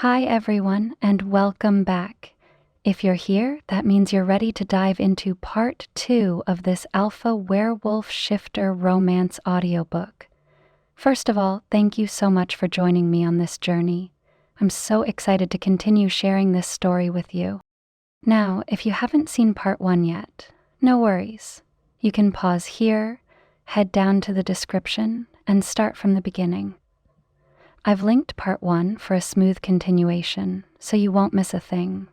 Hi everyone, and welcome back. If you're here, that means you're ready to dive into part 2 of this alpha werewolf shifter romance audiobook. First of all, thank you so much for joining me on this journey. I'm so excited to continue sharing this story with you. Now, if you haven't seen part 1 yet, no worries. You can pause here, head down to the description, and start from the beginning. I've linked part 1 for a smooth continuation, so you won't miss a thing.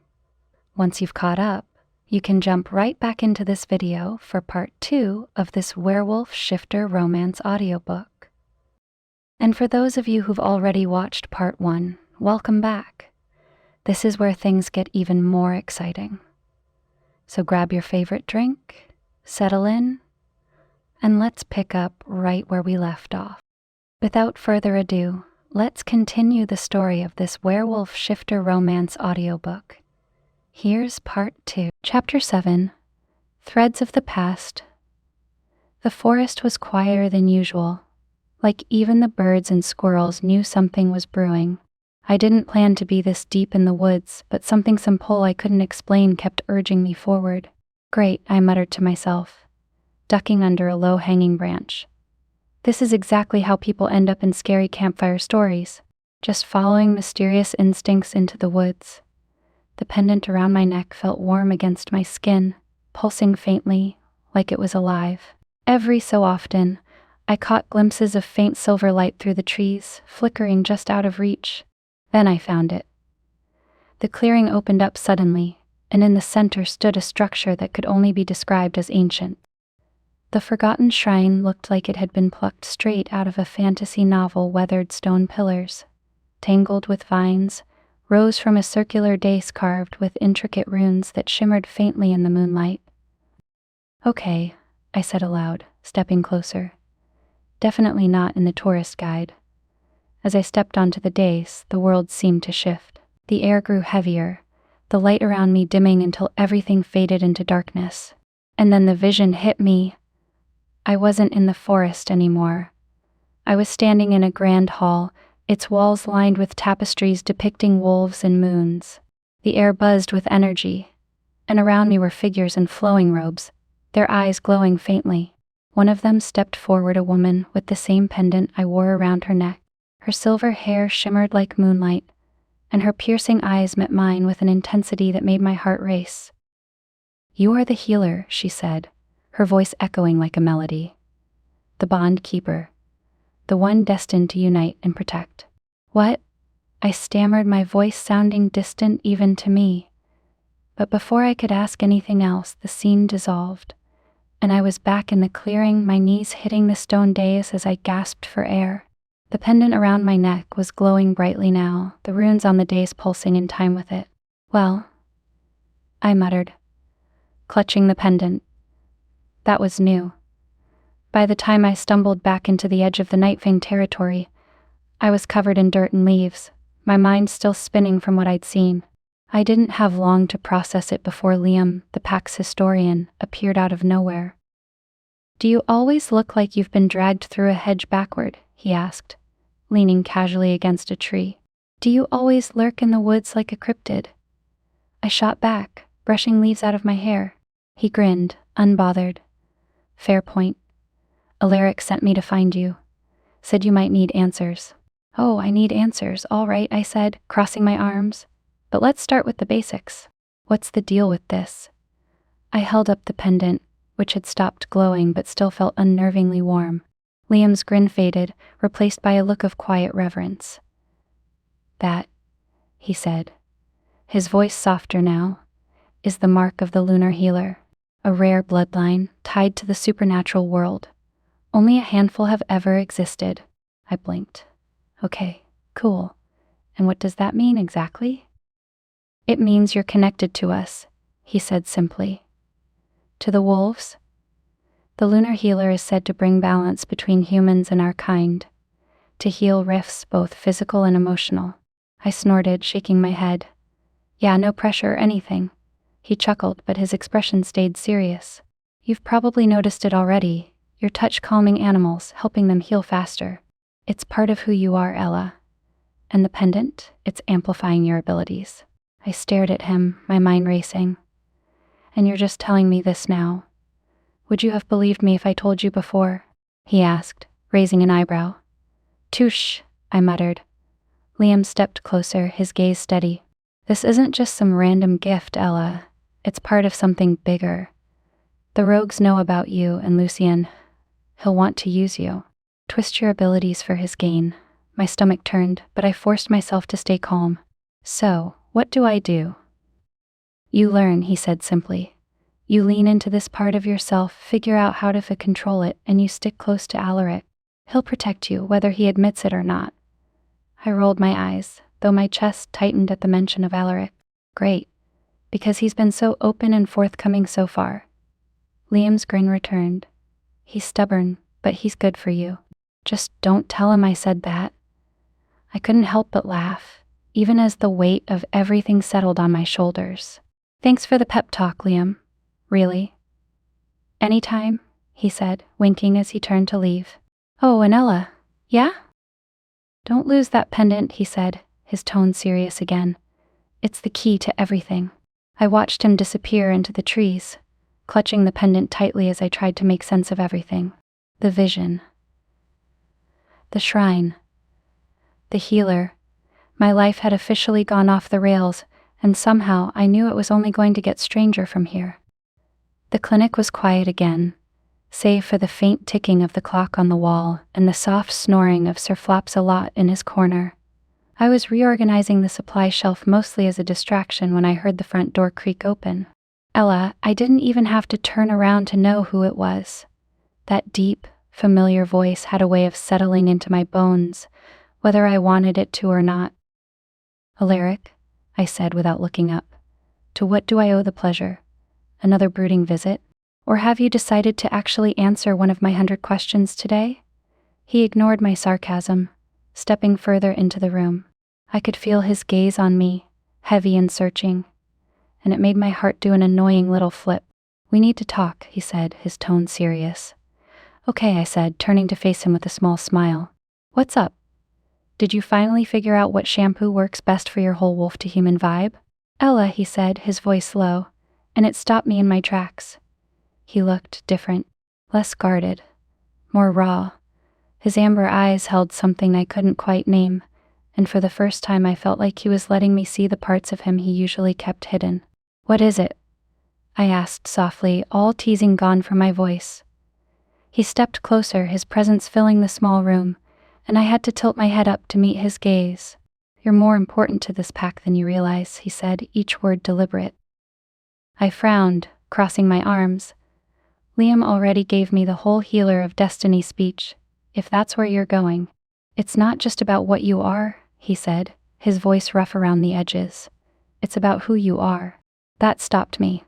Once you've caught up, you can jump right back into this video for part 2 of this werewolf shifter romance audiobook. And for those of you who've already watched part 1, welcome back. This is where things get even more exciting. So grab your favorite drink, settle in, and let's pick up right where we left off. Without further ado, let's continue the story of this werewolf shifter romance audiobook. Here's part 2. Chapter 7, Threads of the Past. The forest was quieter than usual. Like even the birds and squirrels knew something was brewing. I didn't plan to be this deep in the woods, but some pull I couldn't explain kept urging me forward. Great, I muttered to myself, ducking under a low-hanging branch. This is exactly how people end up in scary campfire stories, just following mysterious instincts into the woods. The pendant around my neck felt warm against my skin, pulsing faintly, like it was alive. Every so often, I caught glimpses of faint silver light through the trees, flickering just out of reach. Then I found it. The clearing opened up suddenly, and in the center stood a structure that could only be described as ancient. The forgotten shrine looked like it had been plucked straight out of a fantasy novel. Weathered stone pillars, tangled with vines, rose from a circular dais carved with intricate runes that shimmered faintly in the moonlight. Okay, I said aloud, stepping closer. Definitely not in the tourist guide. As I stepped onto the dais, the world seemed to shift. The air grew heavier, the light around me dimming until everything faded into darkness. And then the vision hit me. I wasn't in the forest anymore. I was standing in a grand hall, its walls lined with tapestries depicting wolves and moons. The air buzzed with energy, and around me were figures in flowing robes, their eyes glowing faintly. One of them stepped forward, a woman with the same pendant I wore around her neck. Her silver hair shimmered like moonlight, and her piercing eyes met mine with an intensity that made my heart race. "You are the healer," she said, her voice echoing like a melody. "The bond keeper. The one destined to unite and protect." "What?" I stammered, my voice sounding distant even to me. But before I could ask anything else, the scene dissolved, and I was back in the clearing, my knees hitting the stone dais as I gasped for air. The pendant around my neck was glowing brightly now, the runes on the dais pulsing in time with it. "Well," I muttered, clutching the pendant. That was new. By the time I stumbled back into the edge of the Nightfang territory, I was covered in dirt and leaves, my mind still spinning from what I'd seen. I didn't have long to process it before Liam, the pack's historian, appeared out of nowhere. "Do you always look like you've been dragged through a hedge backward?" he asked, leaning casually against a tree. "Do you always lurk in the woods like a cryptid?" I shot back, brushing leaves out of my hair. He grinned, unbothered. "Fair point. Alaric sent me to find you. Said you might need answers." "Oh, I need answers, all right," I said, crossing my arms. "But let's start with the basics. What's the deal with this?" I held up the pendant, which had stopped glowing but still felt unnervingly warm. Liam's grin faded, replaced by a look of quiet reverence. "That," he said, his voice softer now, "is the mark of the lunar healer. A rare bloodline tied to the supernatural world. Only a handful have ever existed." I blinked. "Okay, cool. And what does that mean exactly?" "It means you're connected to us," he said simply. "To the wolves?" "The lunar healer is said to bring balance between humans and our kind, to heal rifts both physical and emotional." I snorted, shaking my head. "Yeah, no pressure or anything." He chuckled, but his expression stayed serious. "You've probably noticed it already. Your touch calming animals, helping them heal faster. It's part of who you are, Ella. And the pendant, it's amplifying your abilities. I stared at him, my mind racing. And you're just telling me this now. Would you have believed me if I told you before? He asked, raising an eyebrow. Touche, I muttered. Liam stepped closer, his gaze steady. This isn't just some random gift, Ella. It's part of something bigger. The rogues know about you, and Lucien, he'll want to use you. Twist your abilities for his gain. My stomach turned, but I forced myself to stay calm. So, what do I do? You learn, he said simply. You lean into this part of yourself, figure out how to control it, and you stick close to Alaric. He'll protect you, whether he admits it or not. I rolled my eyes, though my chest tightened at the mention of Alaric. Great, because he's been so open and forthcoming so far. Liam's grin returned. He's stubborn, but he's good for you. Just don't tell him I said that. I couldn't help but laugh, even as the weight of everything settled on my shoulders. Thanks for the pep talk, Liam. Really? Anytime, he said, winking as he turned to leave. Oh, and Ella, yeah? Don't lose that pendant, he said, his tone serious again. It's the key to everything. I watched him disappear into the trees, clutching the pendant tightly as I tried to make sense of everything. The vision. The shrine. The healer. My life had officially gone off the rails, and somehow I knew it was only going to get stranger from here. The clinic was quiet again, save for the faint ticking of the clock on the wall and the soft snoring of Sir Flopsalot in his corner. I was reorganizing the supply shelf mostly as a distraction when I heard the front door creak open. Ella, I didn't even have to turn around to know who it was. That deep, familiar voice had a way of settling into my bones, whether I wanted it to or not. Alaric, I said without looking up. To what do I owe the pleasure? Another brooding visit? Or have you decided to actually answer one of my 100 questions today? He ignored my sarcasm, stepping further into the room. I could feel his gaze on me, heavy and searching, and it made my heart do an annoying little flip. We need to talk, he said, his tone serious. Okay, I said, turning to face him with a small smile. What's up? Did you finally figure out what shampoo works best for your whole wolf-to-human vibe? Ella, he said, his voice low, and it stopped me in my tracks. He looked different, less guarded, more raw. His amber eyes held something I couldn't quite name, and for the first time I felt like he was letting me see the parts of him he usually kept hidden. What is it? I asked softly, all teasing gone from my voice. He stepped closer, his presence filling the small room, and I had to tilt my head up to meet his gaze. You're more important to this pack than you realize, he said, each word deliberate. I frowned, crossing my arms. Liam already gave me the whole Healer of Destiny speech, if that's where you're going. It's not just about what you are, he said, his voice rough around the edges. It's about who you are. That stopped me.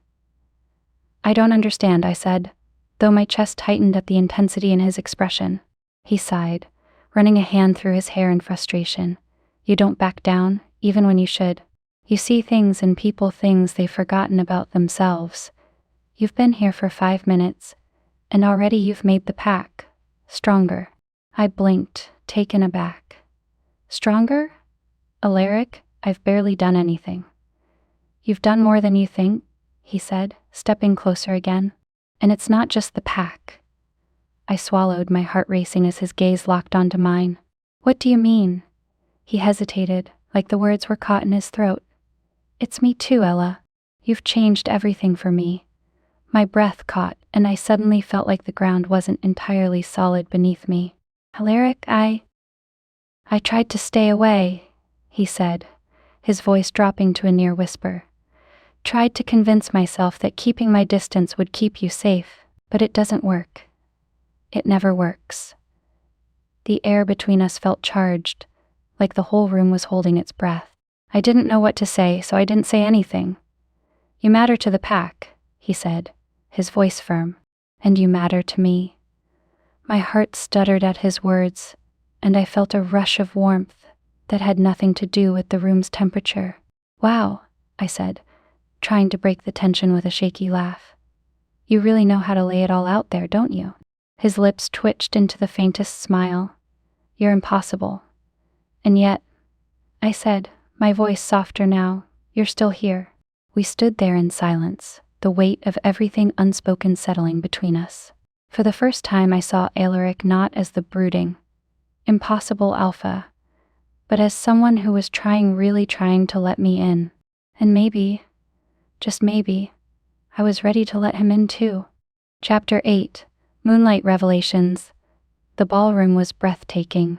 I don't understand, I said, though my chest tightened at the intensity in his expression. He sighed, running a hand through his hair in frustration. You don't back down, even when you should. You see things and people things they've forgotten about themselves. You've been here for 5 minutes, and already you've made the pack stronger. I blinked, taken aback. Stronger? Alaric, I've barely done anything. You've done more than you think, he said, stepping closer again. And it's not just the pack. I swallowed, my heart racing as his gaze locked onto mine. What do you mean? He hesitated, like the words were caught in his throat. It's me too, Ella. You've changed everything for me. My breath caught, and I suddenly felt like the ground wasn't entirely solid beneath me. Alaric, I tried to stay away, he said, his voice dropping to a near whisper. Tried to convince myself that keeping my distance would keep you safe, but it doesn't work. It never works. The air between us felt charged, like the whole room was holding its breath. I didn't know what to say, so I didn't say anything. You matter to the pack, he said, his voice firm, and you matter to me. My heart stuttered at his words, and I felt a rush of warmth that had nothing to do with the room's temperature. Wow, I said, trying to break the tension with a shaky laugh. You really know how to lay it all out there, don't you? His lips twitched into the faintest smile. You're impossible. And yet, I said, my voice softer now. You're still here. We stood there in silence, the weight of everything unspoken settling between us. For the first time I saw Alaric not as the brooding, impossible alpha, but as someone who was really trying to let me in. And maybe, just maybe, I was ready to let him in too. Chapter 8, Moonlight Revelations. The ballroom was breathtaking.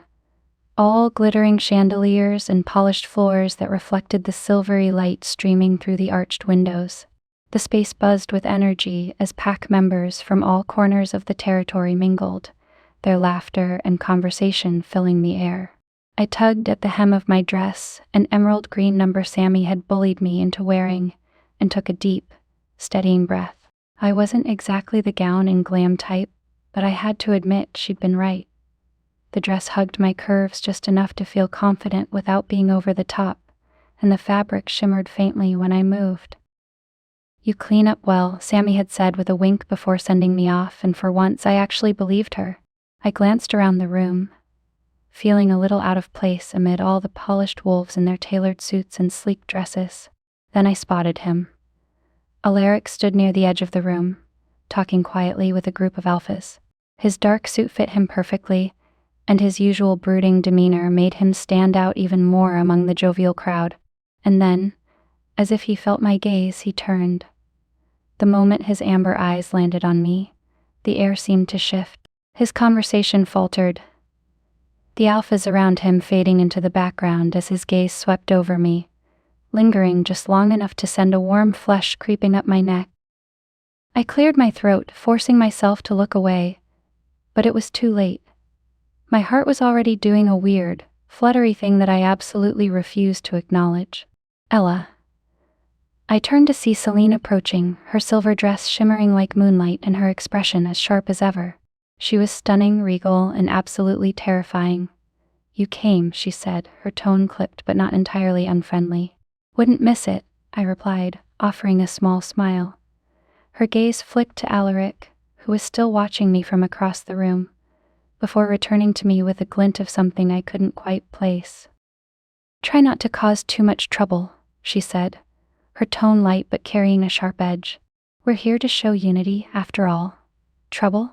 All glittering chandeliers and polished floors that reflected the silvery light streaming through the arched windows. The space buzzed with energy as pack members from all corners of the territory mingled, their laughter and conversation filling the air. I tugged at the hem of my dress, an emerald green number Sammy had bullied me into wearing, and took a deep, steadying breath. I wasn't exactly the gown and glam type, but I had to admit she'd been right. The dress hugged my curves just enough to feel confident without being over the top, and the fabric shimmered faintly when I moved. You clean up well, Sammy had said with a wink before sending me off, and for once I actually believed her. I glanced around the room, feeling a little out of place amid all the polished wolves in their tailored suits and sleek dresses. Then I spotted him. Alaric stood near the edge of the room, talking quietly with a group of alphas. His dark suit fit him perfectly, and his usual brooding demeanor made him stand out even more among the jovial crowd. And then, as if he felt my gaze, he turned. The moment his amber eyes landed on me, the air seemed to shift. His conversation faltered, the alphas around him fading into the background as his gaze swept over me, lingering just long enough to send a warm flush creeping up my neck. I cleared my throat, forcing myself to look away, but it was too late. My heart was already doing a weird, fluttery thing that I absolutely refused to acknowledge. Ella. I turned to see Celine approaching, her silver dress shimmering like moonlight and her expression as sharp as ever. She was stunning, regal, and absolutely terrifying. You came, she said, her tone clipped but not entirely unfriendly. Wouldn't miss it, I replied, offering a small smile. Her gaze flicked to Alaric, who was still watching me from across the room, before returning to me with a glint of something I couldn't quite place. Try not to cause too much trouble, she said, her tone light but carrying a sharp edge. We're here to show unity, after all. Trouble?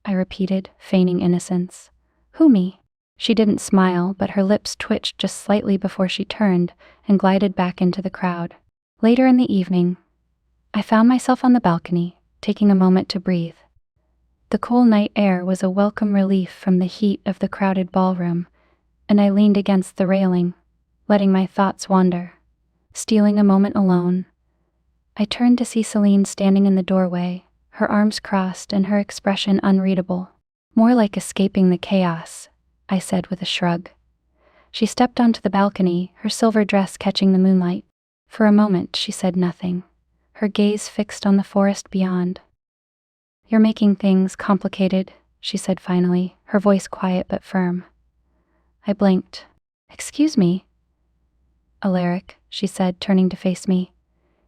I repeated, feigning innocence. Who, me? She didn't smile, but her lips twitched just slightly before she turned and glided back into the crowd. Later in the evening, I found myself on the balcony, taking a moment to breathe. The cool night air was a welcome relief from the heat of the crowded ballroom, and I leaned against the railing, letting my thoughts wander. Stealing a moment alone, I turned to see Celine standing in the doorway, her arms crossed and her expression unreadable. More like escaping the chaos, I said with a shrug. She stepped onto the balcony, her silver dress catching the moonlight. For a moment she said nothing, her gaze fixed on the forest beyond. You're making things complicated, she said finally, her voice quiet but firm. I blinked. Excuse me? Alaric, she said, turning to face me.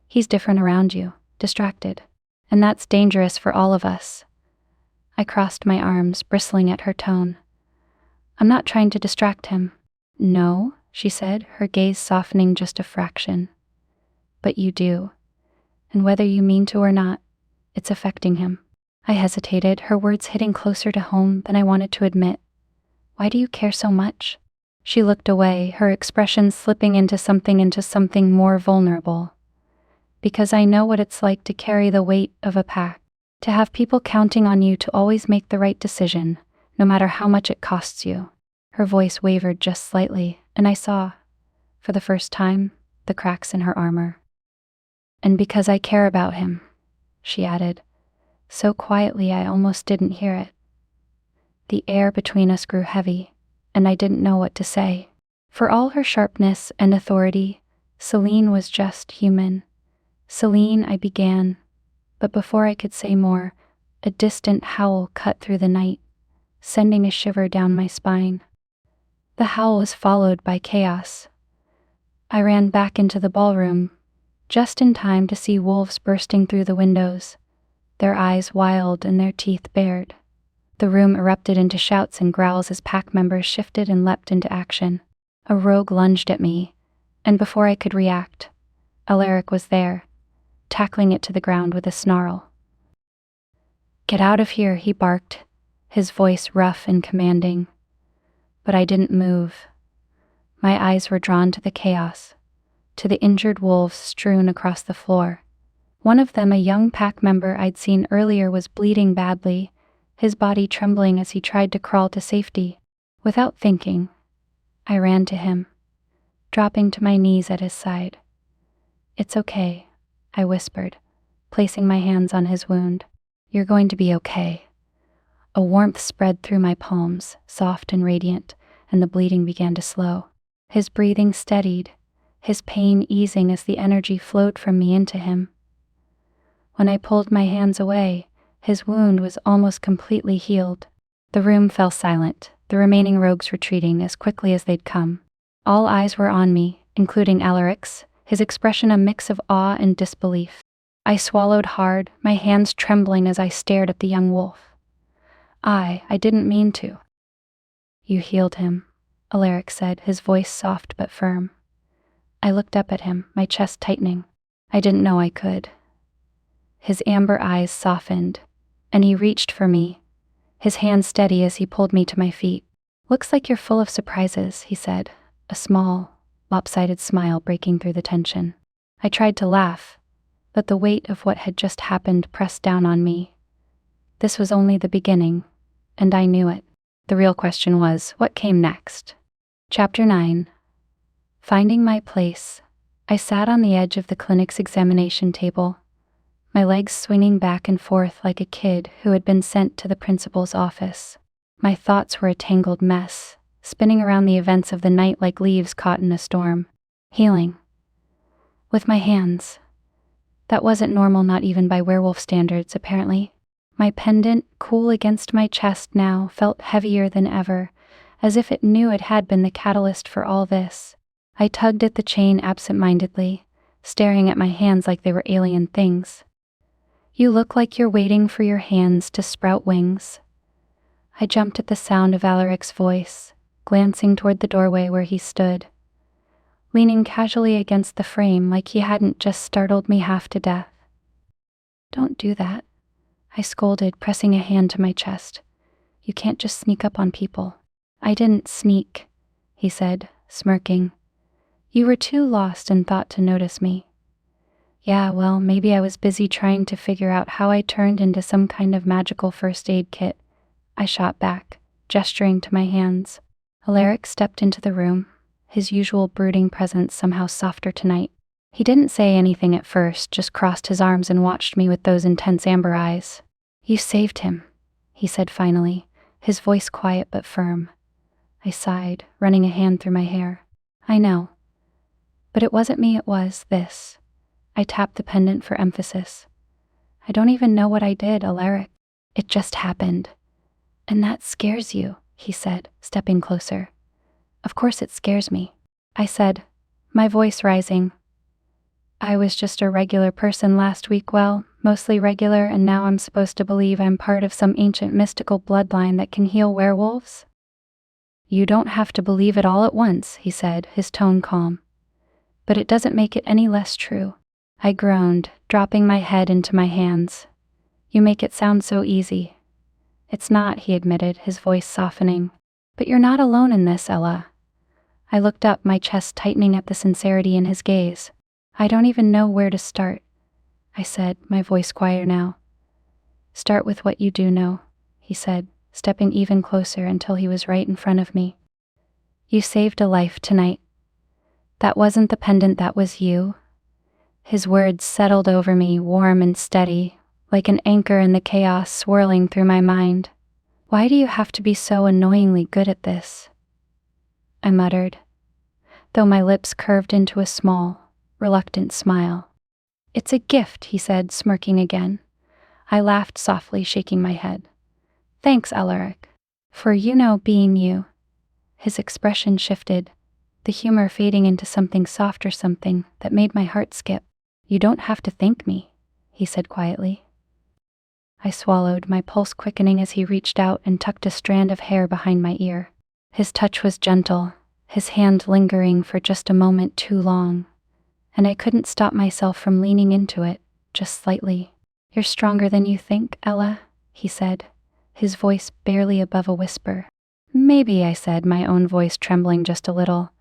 He's different around you, distracted. And that's dangerous for all of us. I crossed my arms, bristling at her tone. I'm not trying to distract him. No, she said, her gaze softening just a fraction. But you do. And whether you mean to or not, it's affecting him. I hesitated, her words hitting closer to home than I wanted to admit. Why do you care so much? She looked away, her expression slipping into something more vulnerable. Because I know what it's like to carry the weight of a pack, to have people counting on you to always make the right decision, no matter how much it costs you. Her voice wavered just slightly, and I saw, for the first time, the cracks in her armor. And because I care about him, she added, so quietly I almost didn't hear it. The air between us grew heavy, and I didn't know what to say. For all her sharpness and authority, Celine was just human. Celine, I began, but before I could say more, a distant howl cut through the night, sending a shiver down my spine. The howl was followed by chaos. I ran back into the ballroom, just in time to see wolves bursting through the windows, their eyes wild and their teeth bared. The room erupted into shouts and growls as pack members shifted and leapt into action. A rogue lunged at me, and before I could react, Alaric was there, tackling it to the ground with a snarl. "Get out of here," he barked, his voice rough and commanding. But I didn't move. My eyes were drawn to the chaos, to the injured wolves strewn across the floor. One of them, a young pack member I'd seen earlier, was bleeding badly, his body trembling as he tried to crawl to safety. Without thinking, I ran to him, dropping to my knees at his side. "It's okay," I whispered, placing my hands on his wound. "You're going to be okay." A warmth spread through my palms, soft and radiant, and the bleeding began to slow. His breathing steadied, his pain easing as the energy flowed from me into him. When I pulled my hands away, his wound was almost completely healed. The room fell silent, the remaining rogues retreating as quickly as they'd come. All eyes were on me, including Alaric's, his expression a mix of awe and disbelief. I swallowed hard, my hands trembling as I stared at the young wolf. I didn't mean to." "You healed him," Alaric said, his voice soft but firm. I looked up at him, my chest tightening. I didn't know I could. His amber eyes softened, and he reached for me, his hand steady as he pulled me to my feet. "Looks like you're full of surprises," he said, a small, lopsided smile breaking through the tension. I tried to laugh, but the weight of what had just happened pressed down on me. This was only the beginning, and I knew it. The real question was, what came next? Chapter 9. Finding my place, I sat on the edge of the clinic's examination table, my legs swinging back and forth like a kid who had been sent to the principal's office. My thoughts were a tangled mess, spinning around the events of the night like leaves caught in a storm. Healing. With my hands. That wasn't normal, not even by werewolf standards, apparently. My pendant, cool against my chest now, felt heavier than ever, as if it knew it had been the catalyst for all this. I tugged at the chain absent-mindedly, staring at my hands like they were alien things. "You look like you're waiting for your hands to sprout wings." I jumped at the sound of Alaric's voice, glancing toward the doorway where he stood, leaning casually against the frame like he hadn't just startled me half to death. "Don't do that," I scolded, pressing a hand to my chest. "You can't just sneak up on people." "I didn't sneak," he said, smirking. "You were too lost and thought to notice me." "Yeah, well, maybe I was busy trying to figure out how I turned into some kind of magical first aid kit," I shot back, gesturing to my hands. Alaric stepped into the room, his usual brooding presence somehow softer tonight. He didn't say anything at first, just crossed his arms and watched me with those intense amber eyes. "You saved him," he said finally, his voice quiet but firm. I sighed, running a hand through my hair. "I know. But it wasn't me, it was this." I tapped the pendant for emphasis. "I don't even know what I did, Alaric. It just happened." "And that scares you," he said, stepping closer. "Of course it scares me," I said, my voice rising. "I was just a regular person last week, well, mostly regular, and now I'm supposed to believe I'm part of some ancient mystical bloodline that can heal werewolves?" "You don't have to believe it all at once," he said, his tone calm. "But it doesn't make it any less true." I groaned, dropping my head into my hands. "You make it sound so easy." "It's not," he admitted, his voice softening. "But you're not alone in this, Ella." I looked up, my chest tightening at the sincerity in his gaze. "I don't even know where to start," I said, my voice quieter now. "Start with what you do know," he said, stepping even closer until he was right in front of me. "You saved a life tonight. That wasn't the pendant, that was you." His words settled over me, warm and steady, like an anchor in the chaos swirling through my mind. "Why do you have to be so annoyingly good at this?" I muttered, though my lips curved into a small, reluctant smile. "It's a gift," he said, smirking again. I laughed softly, shaking my head. "Thanks, Alaric, for, being you." His expression shifted, the humor fading into something softer, something that made my heart skip. "You don't have to thank me," he said quietly. I swallowed, my pulse quickening as he reached out and tucked a strand of hair behind my ear. His touch was gentle, his hand lingering for just a moment too long, and I couldn't stop myself from leaning into it, just slightly. "You're stronger than you think, Ella," he said, his voice barely above a whisper. "Maybe," I said, my own voice trembling just a little,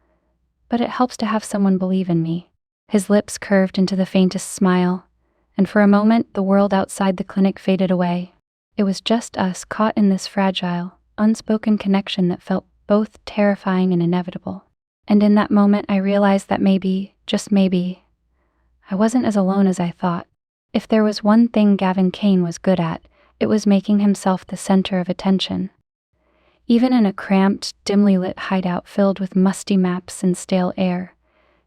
"but it helps to have someone believe in me." His lips curved into the faintest smile, and for a moment the world outside the clinic faded away. It was just us caught in this fragile, unspoken connection that felt both terrifying and inevitable. And in that moment I realized that maybe, just maybe, I wasn't as alone as I thought. If there was one thing Gavin Kane was good at, it was making himself the center of attention. Even in a cramped, dimly lit hideout filled with musty maps and stale air,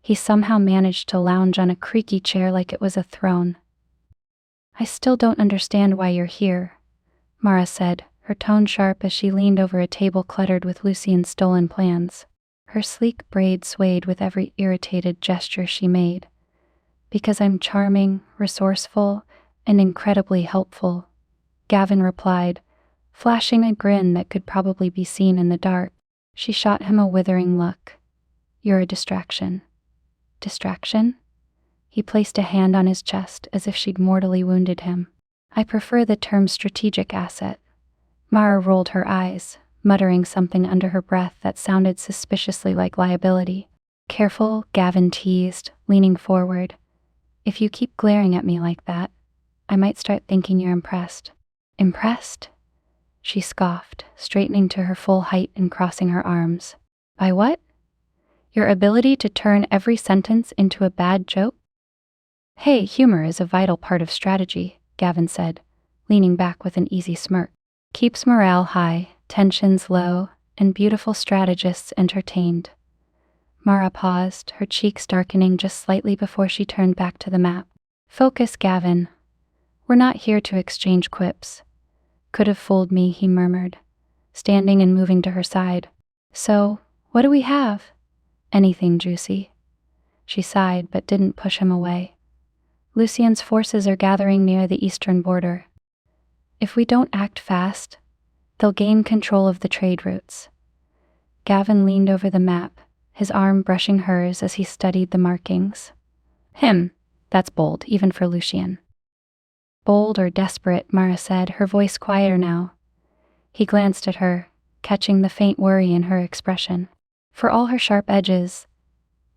he somehow managed to lounge on a creaky chair like it was a throne. "I still don't understand why you're here," Mara said, her tone sharp as she leaned over a table cluttered with Lucian's stolen plans. Her sleek braid swayed with every irritated gesture she made. "Because I'm charming, resourceful, and incredibly helpful," Gavin replied, flashing a grin that could probably be seen in the dark. She shot him a withering look. "You're a distraction." "Distraction?" He placed a hand on his chest as if she'd mortally wounded him. "I prefer the term strategic asset." Mara rolled her eyes, muttering something under her breath that sounded suspiciously like liability. "Careful," Gavin teased, leaning forward. "If you keep glaring at me like that, I might start thinking you're impressed." "Impressed?" She scoffed, straightening to her full height and crossing her arms. "By what? Your ability to turn every sentence into a bad joke?" "Hey, humor is a vital part of strategy," Gavin said, leaning back with an easy smirk. "Keeps morale high, tensions low, and beautiful strategists entertained." Mara paused, her cheeks darkening just slightly before she turned back to the map. "Focus, Gavin. We're not here to exchange quips." "Could have fooled me," he murmured, standing and moving to her side. "So, what do we have?" "Anything juicy." She sighed but didn't push him away. "Lucian's forces are gathering near the eastern border. If we don't act fast, they'll gain control of the trade routes." Gavin leaned over the map, his arm brushing hers as he studied the markings. That's bold, even for Lucian." "Bold or desperate," Mara said, her voice quieter now. He glanced at her, catching the faint worry in her expression. For all her sharp edges,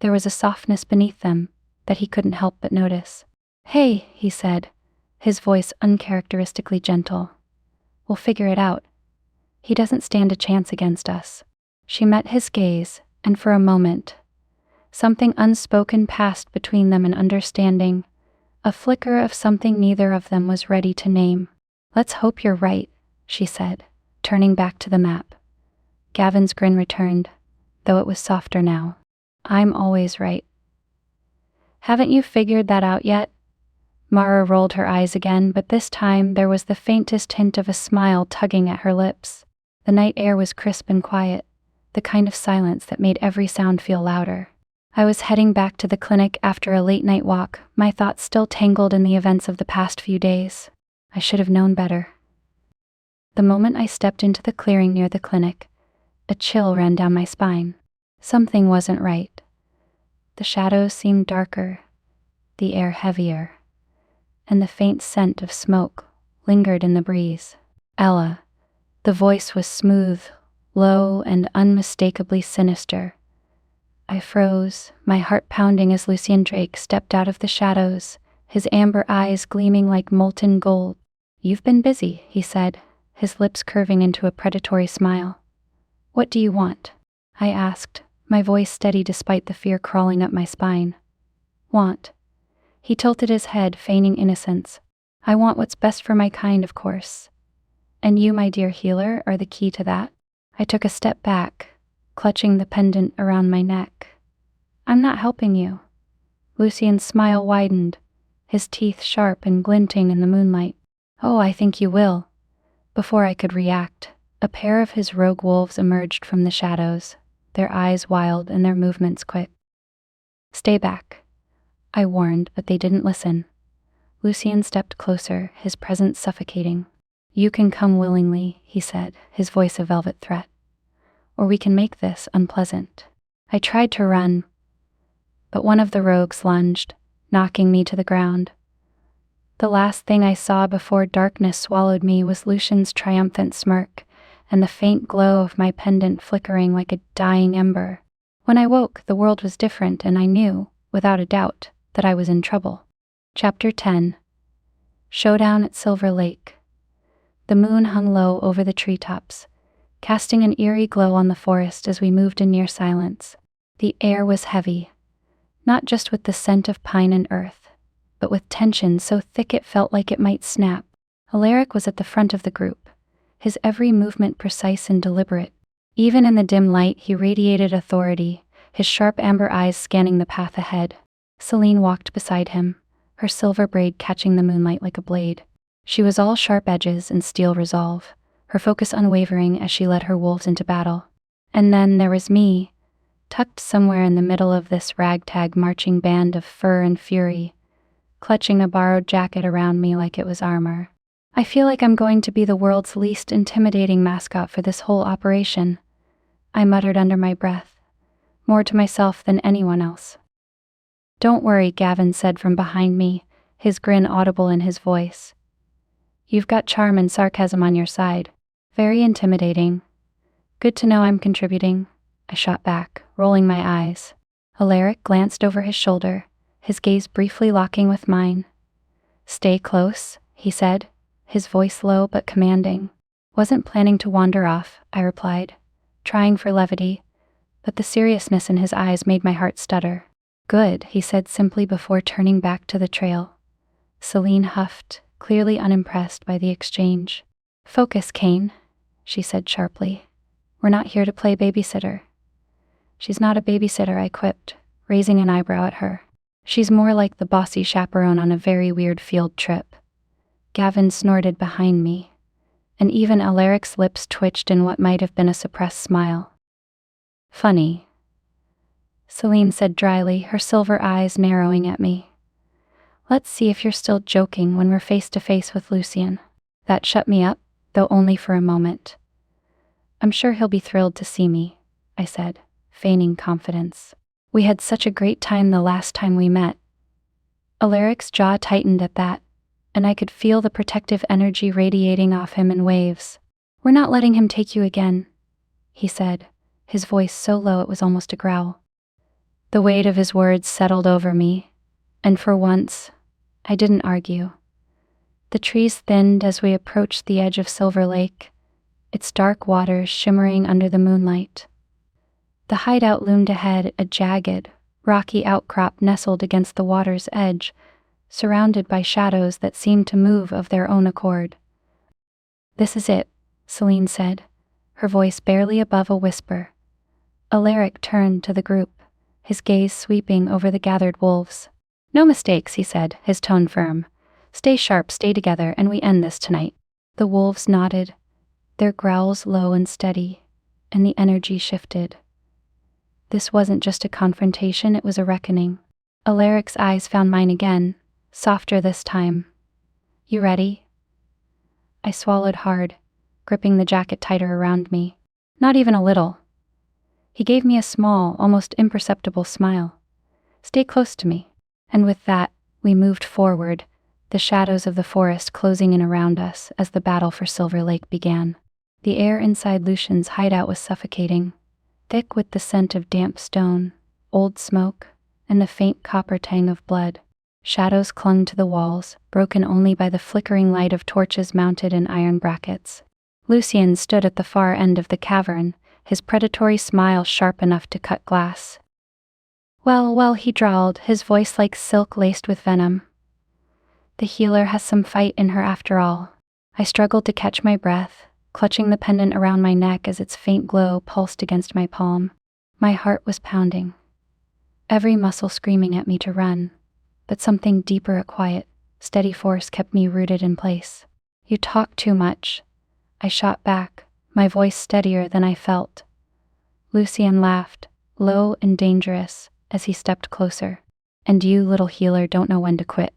there was a softness beneath them that he couldn't help but notice. "Hey," he said, his voice uncharacteristically gentle. "We'll figure it out. He doesn't stand a chance against us." She met his gaze, and for a moment, something unspoken passed between them, an understanding, a flicker of something neither of them was ready to name. "Let's hope you're right," she said, turning back to the map. Gavin's grin returned, though it was softer now. "I'm always right." "Haven't you figured that out yet?" Mara rolled her eyes again, but this time there was the faintest hint of a smile tugging at her lips. The night air was crisp and quiet, the kind of silence that made every sound feel louder. I was heading back to the clinic after a late-night walk, my thoughts still tangled in the events of the past few days. I should have known better. The moment I stepped into the clearing near the clinic, a chill ran down my spine. Something wasn't right. The shadows seemed darker, the air heavier, and the faint scent of smoke lingered in the breeze. "Ella." The voice was smooth, low, and unmistakably sinister. I froze, my heart pounding as Lucian Drake stepped out of the shadows, his amber eyes gleaming like molten gold. "You've been busy," he said, his lips curving into a predatory smile. "What do you want?" I asked, my voice steady despite the fear crawling up my spine. "Want?" He tilted his head, feigning innocence. "I want what's best for my kind, of course. And you, my dear healer, are the key to that." I took a step back, clutching the pendant around my neck. "I'm not helping you." Lucian's smile widened, his teeth sharp and glinting in the moonlight. "Oh, I think you will." Before I could react, a pair of his rogue wolves emerged from the shadows, their eyes wild and their movements quick. "Stay back," I warned, but they didn't listen. Lucian stepped closer, his presence suffocating. "You can come willingly," he said, his voice a velvet threat. "Or we can make this unpleasant." I tried to run, but one of the rogues lunged, knocking me to the ground. The last thing I saw before darkness swallowed me was Lucian's triumphant smirk, and the faint glow of my pendant flickering like a dying ember. When I woke, the world was different, and I knew, without a doubt, that I was in trouble. Chapter 10. Showdown at Silver Lake. The moon hung low over the treetops, casting an eerie glow on the forest as we moved in near silence. The air was heavy, not just with the scent of pine and earth, but with tension so thick it felt like it might snap. Alaric was at the front of the group, his every movement precise and deliberate. Even in the dim light, he radiated authority, his sharp amber eyes scanning the path ahead. Celine walked beside him, her silver braid catching the moonlight like a blade. She was all sharp edges and steel resolve, her focus unwavering as she led her wolves into battle. And then there was me, tucked somewhere in the middle of this ragtag marching band of fur and fury, clutching a borrowed jacket around me like it was armor. I feel like I'm going to be the world's least intimidating mascot for this whole operation, I muttered under my breath, more to myself than anyone else. Don't worry, Gavin said from behind me, his grin audible in his voice. You've got charm and sarcasm on your side. Very intimidating. Good to know I'm contributing, I shot back, rolling my eyes. Alaric glanced over his shoulder, his gaze briefly locking with mine. Stay close, he said, his voice low but commanding. Wasn't planning to wander off, I replied, trying for levity, but the seriousness in his eyes made my heart stutter. Good, he said simply before turning back to the trail. Celine huffed, clearly unimpressed by the exchange. Focus, Kane, she said sharply. We're not here to play babysitter. She's not a babysitter, I quipped, raising an eyebrow at her. She's more like the bossy chaperone on a very weird field trip. Gavin snorted behind me, and even Alaric's lips twitched in what might have been a suppressed smile. Funny, Celine said dryly, her silver eyes narrowing at me. Let's see if you're still joking when we're face to face with Lucian. That shut me up, though only for a moment. I'm sure he'll be thrilled to see me, I said, feigning confidence. We had such a great time the last time we met. Alaric's jaw tightened at that, and I could feel the protective energy radiating off him in waves. We're not letting him take you again, he said, his voice so low it was almost a growl. The weight of his words settled over me, and for once, I didn't argue. The trees thinned as we approached the edge of Silver Lake, its dark waters shimmering under the moonlight. The hideout loomed ahead, a jagged, rocky outcrop nestled against the water's edge, surrounded by shadows that seemed to move of their own accord. This is it, Celine said, her voice barely above a whisper. Alaric turned to the group, his gaze sweeping over the gathered wolves. No mistakes, he said, his tone firm. Stay sharp, stay together, and we end this tonight. The wolves nodded, their growls low and steady, and the energy shifted. This wasn't just a confrontation, it was a reckoning. Alaric's eyes found mine again, softer this time. You ready? I swallowed hard, gripping the jacket tighter around me. Not even a little. He gave me a small, almost imperceptible smile. Stay close to me. And with that, we moved forward, the shadows of the forest closing in around us as the battle for Silver Lake began. The air inside Lucian's hideout was suffocating, thick with the scent of damp stone, old smoke, and the faint copper tang of blood. Shadows clung to the walls, broken only by the flickering light of torches mounted in iron brackets. Lucian stood at the far end of the cavern, his predatory smile sharp enough to cut glass. Well, he drawled, his voice like silk laced with venom. The healer has some fight in her after all. I struggled to catch my breath, clutching the pendant around my neck as its faint glow pulsed against my palm. My heart was pounding, every muscle screaming at me to run, but something deeper, a quiet, steady force kept me rooted in place. You talk too much, I shot back, my voice steadier than I felt. Lucian laughed, low and dangerous, as he stepped closer. And you, little healer, don't know when to quit.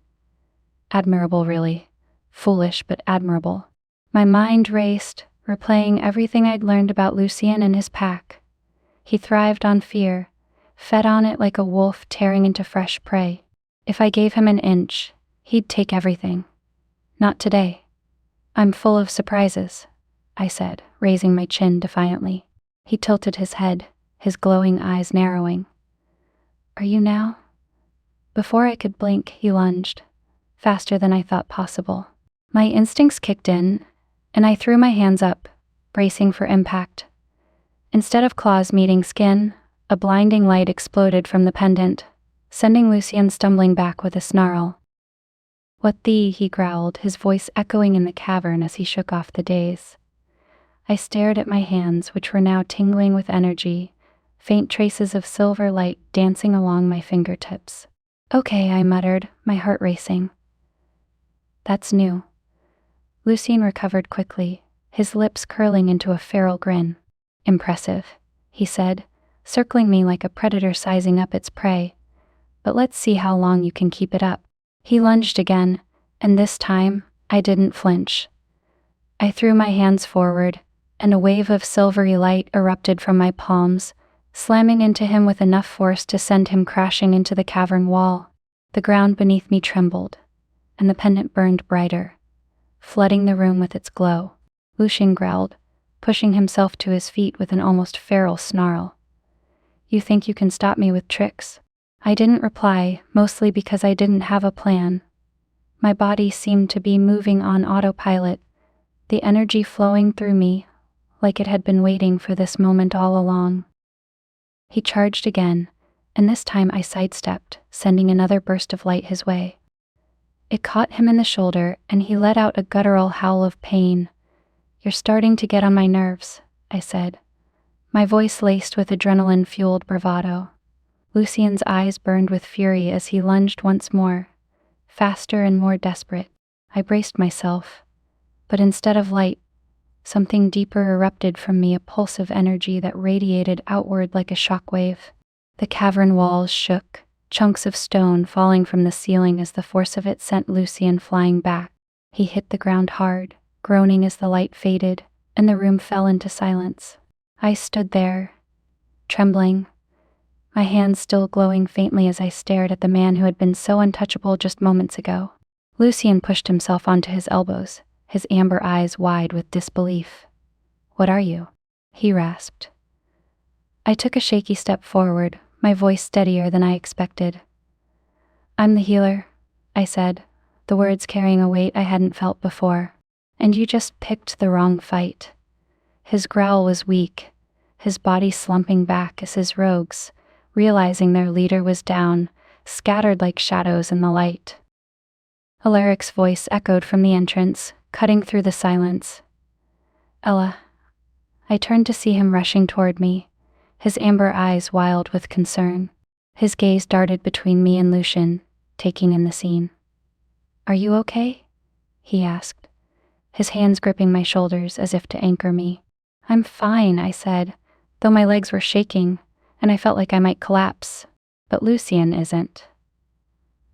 Admirable, really. Foolish, but admirable. My mind raced, replaying everything I'd learned about Lucian and his pack. He thrived on fear, fed on it like a wolf tearing into fresh prey. If I gave him an inch, he'd take everything. Not today. I'm full of surprises, I said, raising my chin defiantly. He tilted his head, his glowing eyes narrowing. Are you now? Before I could blink, he lunged, faster than I thought possible. My instincts kicked in, and I threw my hands up, bracing for impact. Instead of claws meeting skin, a blinding light exploded from the pendant, sending Lucien stumbling back with a snarl. What the? He growled, his voice echoing in the cavern as he shook off the daze. I stared at my hands, which were now tingling with energy, faint traces of silver light dancing along my fingertips. Okay, I muttered, my heart racing. That's new. Lucien recovered quickly, his lips curling into a feral grin. Impressive, he said, circling me like a predator sizing up its prey. But let's see how long you can keep it up. He lunged again, and this time, I didn't flinch. I threw my hands forward, and a wave of silvery light erupted from my palms, slamming into him with enough force to send him crashing into the cavern wall. The ground beneath me trembled, and the pendant burned brighter, flooding the room with its glow. Lucien growled, pushing himself to his feet with an almost feral snarl. You think you can stop me with tricks? I didn't reply, mostly because I didn't have a plan. My body seemed to be moving on autopilot, the energy flowing through me, like it had been waiting for this moment all along. He charged again, and this time I sidestepped, sending another burst of light his way. It caught him in the shoulder, and he let out a guttural howl of pain. You're starting to get on my nerves, I said, my voice laced with adrenaline-fueled bravado. Lucien's eyes burned with fury as he lunged once more, faster and more desperate. I braced myself, but instead of light, something deeper erupted from me, a pulse of energy that radiated outward like a shockwave. The cavern walls shook, chunks of stone falling from the ceiling as the force of it sent Lucien flying back. He hit the ground hard, groaning as the light faded, and the room fell into silence. I stood there, trembling, my hands still glowing faintly as I stared at the man who had been so untouchable just moments ago. Lucien pushed himself onto his elbows, his amber eyes wide with disbelief. What are you? He rasped. I took a shaky step forward, my voice steadier than I expected. I'm the healer, I said, the words carrying a weight I hadn't felt before. And you just picked the wrong fight. His growl was weak, his body slumping back as his rogues, realizing their leader was down, scattered like shadows in the light. Alaric's voice echoed from the entrance, cutting through the silence. Ella. I turned to see him rushing toward me, his amber eyes wild with concern. His gaze darted between me and Lucien, taking in the scene. Are you okay? He asked, his hands gripping my shoulders as if to anchor me. I'm fine, I said, though my legs were shaking, and I felt like I might collapse. But Lucien isn't.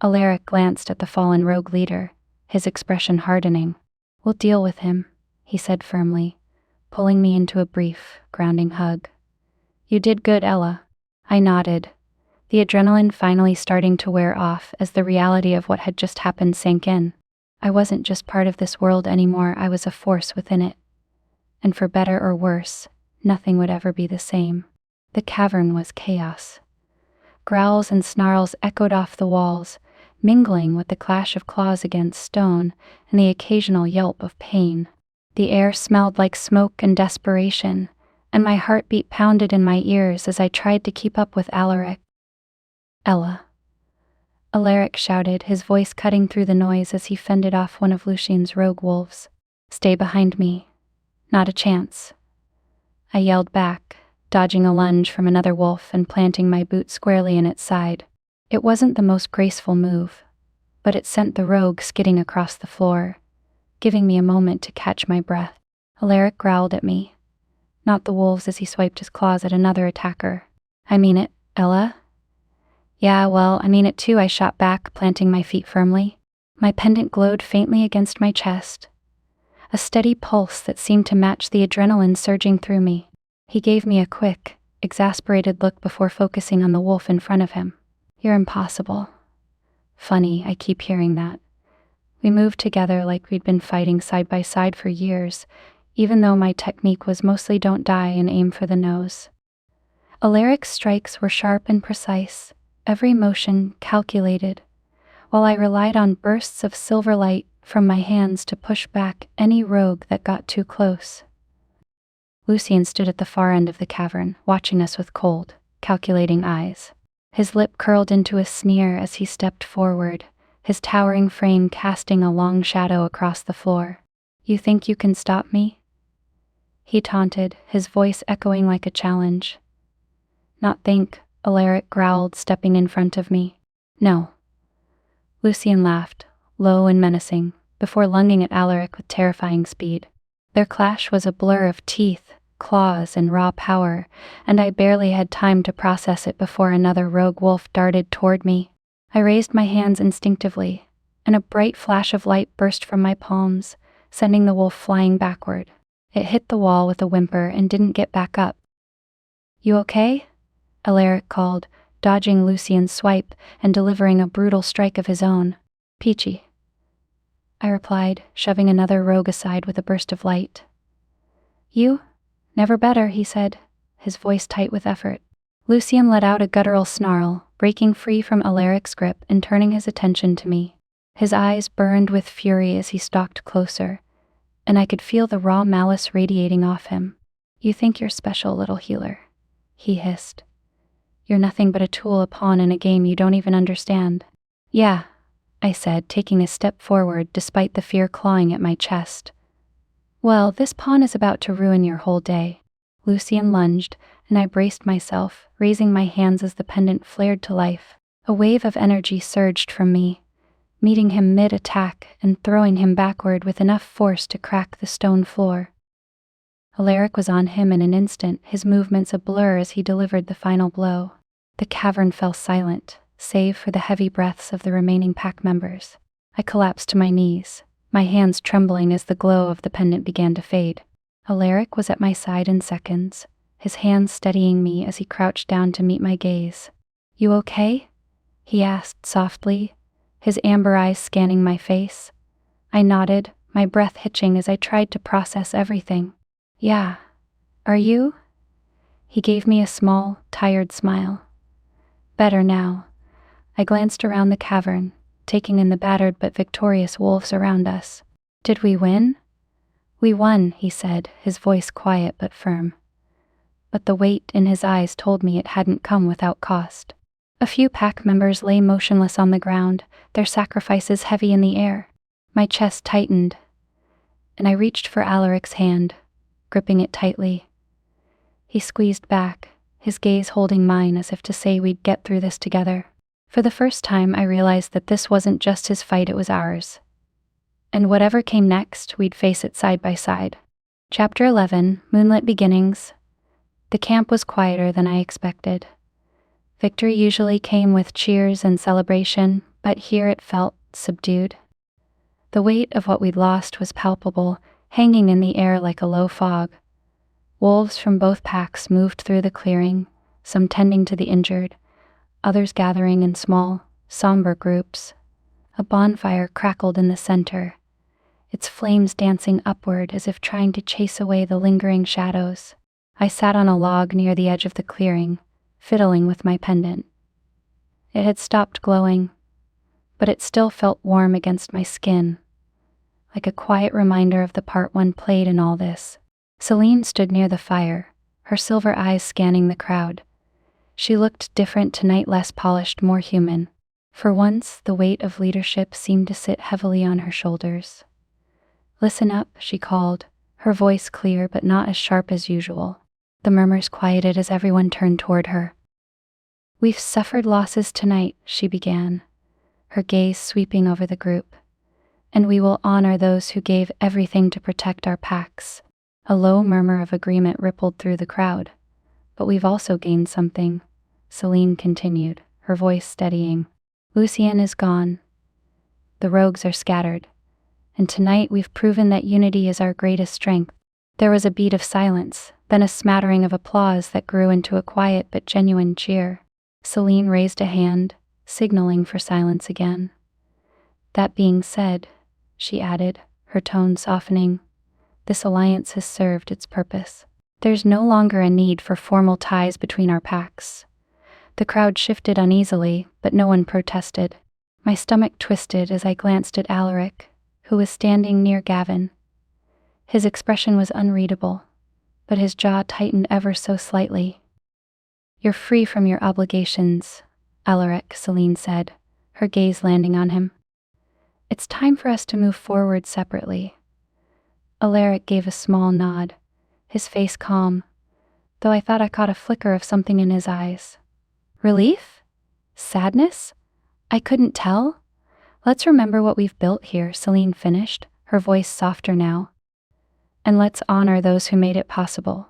Alaric glanced at the fallen rogue leader, his expression hardening. We'll deal with him, he said firmly, pulling me into a brief, grounding hug. You did good, Ella. I nodded, the adrenaline finally starting to wear off as the reality of what had just happened sank in. I wasn't just part of this world anymore, I was a force within it. And for better or worse, nothing would ever be the same. The cavern was chaos. Growls and snarls echoed off the walls, mingling with the clash of claws against stone and the occasional yelp of pain. The air smelled like smoke and desperation, and my heartbeat pounded in my ears as I tried to keep up with Alaric. Ella. Alaric shouted, his voice cutting through the noise as he fended off one of Lucien's rogue wolves. Stay behind me. Not a chance. I yelled back, dodging a lunge from another wolf and planting my boot squarely in its side. It wasn't the most graceful move, but it sent the rogue skidding across the floor, giving me a moment to catch my breath. Alaric growled at me, not the wolves, as he swiped his claws at another attacker. I mean it, Ella? Yeah, well, I mean it too, I shot back, planting my feet firmly. My pendant glowed faintly against my chest, a steady pulse that seemed to match the adrenaline surging through me. He gave me a quick, exasperated look before focusing on the wolf in front of him. "You're impossible." Funny, I keep hearing that. We moved together like we'd been fighting side by side for years, even though my technique was mostly don't die and aim for the nose. Alaric's strikes were sharp and precise, every motion calculated, while I relied on bursts of silver light from my hands to push back any rogue that got too close. Lucien stood at the far end of the cavern, watching us with cold, calculating eyes. His lip curled into a sneer as he stepped forward, his towering frame casting a long shadow across the floor. "You think you can stop me?" He taunted, his voice echoing like a challenge. "Not think," Alaric growled, stepping in front of me. "No." Lucien laughed, low and menacing, before lunging at Alaric with terrifying speed. Their clash was a blur of teeth, claws, and raw power, and I barely had time to process it before another rogue wolf darted toward me. I raised my hands instinctively, and a bright flash of light burst from my palms, sending the wolf flying backward. It hit the wall with a whimper and didn't get back up. "You okay?" Alaric called, dodging Lucien's swipe and delivering a brutal strike of his own. "Peachy," I replied, shoving another rogue aside with a burst of light. "You? Never better," he said, his voice tight with effort. Lucien let out a guttural snarl, breaking free from Alaric's grip and turning his attention to me. His eyes burned with fury as he stalked closer, and I could feel the raw malice radiating off him. "You think you're special, little healer," he hissed. "You're nothing but a tool, a pawn in a game you don't even understand." "Yeah," I said, taking a step forward despite the fear clawing at my chest. "Well, this pawn is about to ruin your whole day." Lucien lunged, and I braced myself, raising my hands as the pendant flared to life. A wave of energy surged from me, meeting him mid-attack and throwing him backward with enough force to crack the stone floor. Alaric was on him in an instant, his movements a blur as he delivered the final blow. The cavern fell silent, save for the heavy breaths of the remaining pack members. I collapsed to my knees, my hands trembling as the glow of the pendant began to fade. Alaric was at my side in seconds, his hands steadying me as he crouched down to meet my gaze. "You okay?" he asked softly, his amber eyes scanning my face. I nodded, my breath hitching as I tried to process everything. "Yeah. Are you?" He gave me a small, tired smile. "Better now." I glanced around the cavern, taking in the battered but victorious wolves around us. "Did we win?" "We won," he said, his voice quiet but firm. But the weight in his eyes told me it hadn't come without cost. A few pack members lay motionless on the ground, their sacrifices heavy in the air. My chest tightened, and I reached for Alaric's hand, gripping it tightly. He squeezed back, his gaze holding mine as if to say we'd get through this together. For the first time, I realized that this wasn't just his fight, it was ours. And whatever came next, we'd face it side by side. Chapter 11, Moonlit Beginnings. The camp was quieter than I expected. Victory usually came with cheers and celebration, but here it felt subdued. The weight of what we'd lost was palpable, hanging in the air like a low fog. Wolves from both packs moved through the clearing, some tending to the injured, others gathering in small, somber groups. A bonfire crackled in the center, its flames dancing upward as if trying to chase away the lingering shadows. I sat on a log near the edge of the clearing, fiddling with my pendant. It had stopped glowing, but it still felt warm against my skin, like a quiet reminder of the part one played in all this. Celine stood near the fire, her silver eyes scanning the crowd. She looked different tonight, less polished, more human. For once, the weight of leadership seemed to sit heavily on her shoulders. "Listen up," she called, her voice clear but not as sharp as usual. The murmurs quieted as everyone turned toward her. "We've suffered losses tonight," she began, her gaze sweeping over the group. "And we will honor those who gave everything to protect our packs." A low murmur of agreement rippled through the crowd. "But we've also gained something," Celine continued, her voice steadying. "Lucien is gone. The rogues are scattered. And tonight we've proven that unity is our greatest strength. There was a beat of silence, then a smattering of applause that grew into a quiet but genuine cheer. Celine raised a hand, signaling for silence again. "That being said," she added, her tone softening, "this alliance has served its purpose. There's no longer a need for formal ties between our packs." The crowd shifted uneasily, but no one protested. My stomach twisted as I glanced at Alaric, who was standing near Gavin. His expression was unreadable, but his jaw tightened ever so slightly. "You're free from your obligations, Alaric," Celine said, her gaze landing on him. "It's time for us to move forward separately." Alaric gave a small nod, his face calm, though I thought I caught a flicker of something in his eyes. Relief? Sadness? I couldn't tell. "Let's remember what we've built here," Celine finished, her voice softer now. "And let's honor those who made it possible."